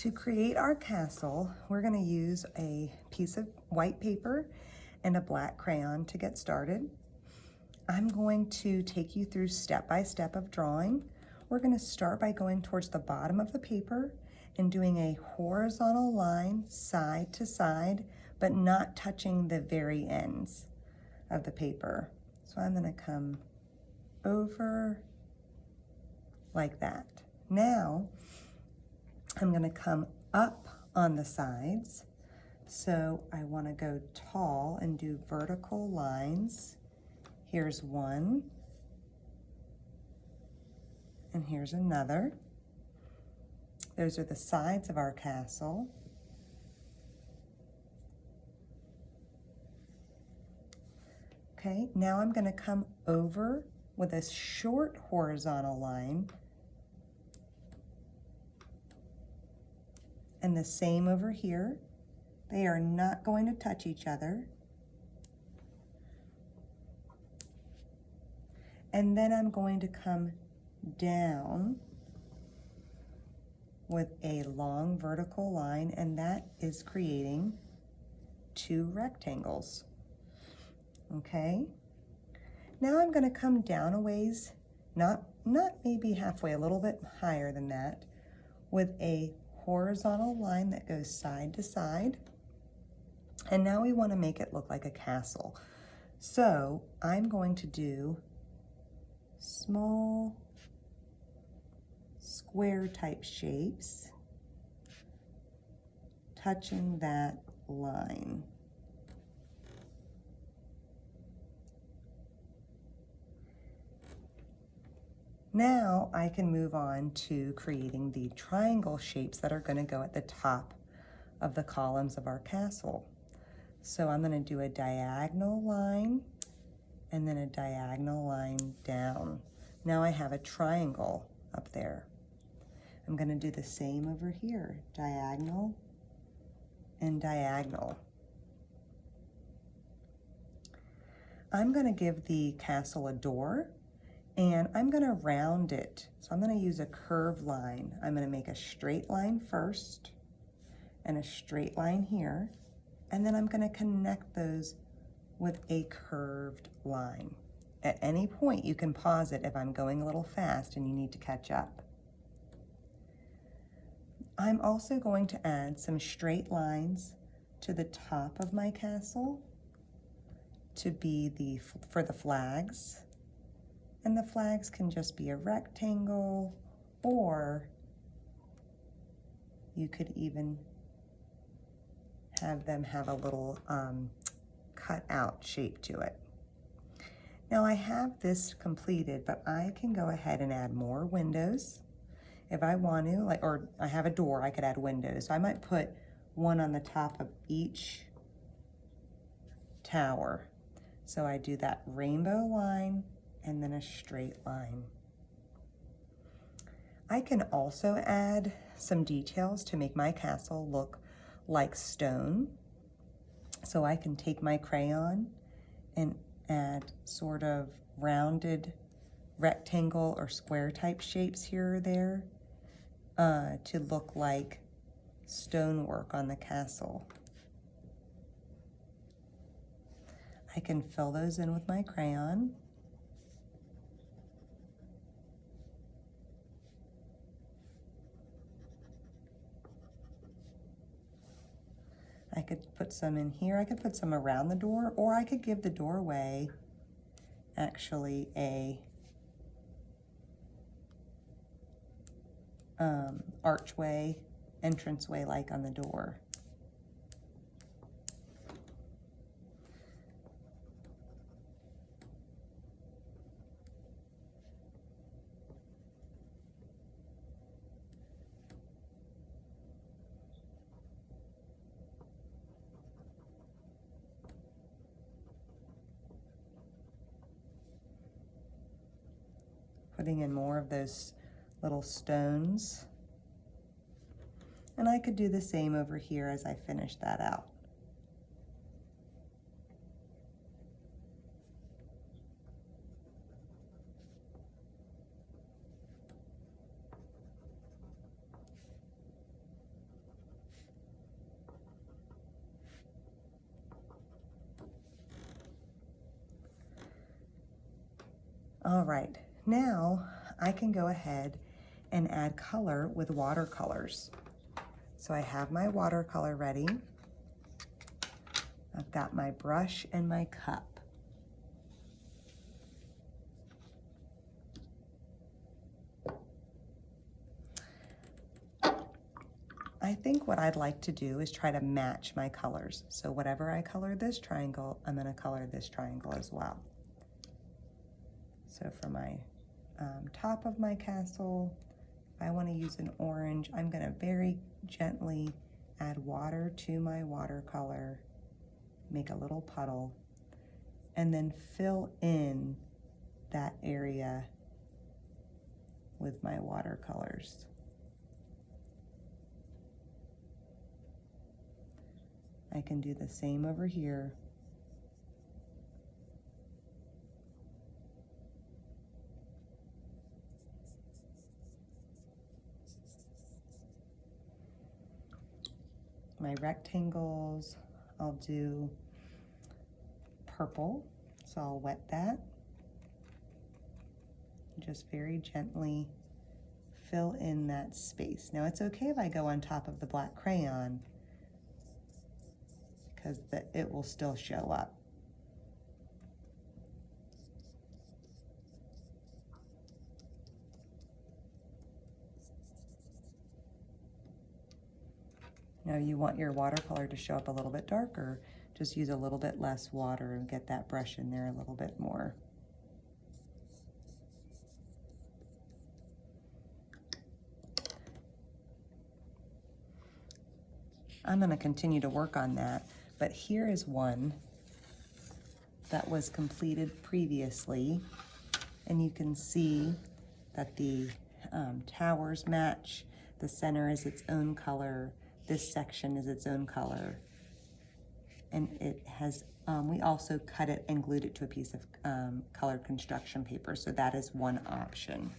To create our castle, we're going to use a piece of white paper and a black crayon to get started. I'm going to take you through step by step of drawing. We're going to start by going towards the bottom of the paper and doing a horizontal line side to side, but not touching the very ends of the paper. So I'm going to come over like that. Now I'm going to come up on the sides. So I want to go tall and do vertical lines. Here's one, and here's another. Those are the sides of our castle. Okay, now I'm going to come over with a short horizontal line, and the same over here. They are not going to touch each other. And then I'm going to come down with a long vertical line, and that is creating two rectangles. Okay, now I'm going to come down a ways, not maybe halfway, a little bit higher than that, with a horizontal line that goes side to side. And now we want to make it look like a castle. So I'm going to do small square type shapes touching that line. Now I can move on to creating the triangle shapes that are going to go at the top of the columns of our castle. So I'm going to do a diagonal line and then a diagonal line down. Now I have a triangle up there. I'm going to do the same over here, diagonal and diagonal. I'm going to give the castle a door, and I'm going to round it. So I'm going to use a curved line. I'm going to make a straight line first and a straight line here, and then I'm going to connect those with a curved line. At any point you can pause it if I'm going a little fast and you need to catch up. I'm also going to add some straight lines to the top of my castle to be for the flags. And the flags can just be a rectangle, or you could even have them have a little cut out shape to it. Now I have this completed, but I can go ahead and add more windows if I want to, or I have a door, I could add windows. So I might put one on the top of each tower. So I do that rainbow line and then a straight line. I can also add some details to make my castle look like stone. So I can take my crayon and add sort of rounded rectangle or square type shapes here or there to look like stonework on the castle. I can fill those in with my crayon. I could put some in here. I could put some around the door, or I could give the doorway actually a archway, entranceway like on the door. Putting in more of those little stones. And I could do the same over here as I finish that out. All right, now I can go ahead and add color with watercolors. So I have my watercolor ready. I've got my brush and my cup. I think what I'd like to do is try to match my colors. So whatever I color this triangle, I'm going to color this triangle as well. So for my top of my castle, if I want to use an orange, I'm going to very gently add water to my watercolor, make a little puddle, and then fill in that area with my watercolors. I can do the same over here. My rectangles, I'll do purple, so I'll wet that. Just very gently fill in that space. Now it's okay if I go on top of the black crayon because it will still show up. Now you want your watercolor to show up a little bit darker, just use a little bit less water and get that brush in there a little bit more. I'm going to continue to work on that, but here is one that was completed previously, and you can see that the towers match, the center is its own color, this section is its own color, and it has, we also cut it and glued it to a piece of colored construction paper, so that is one option.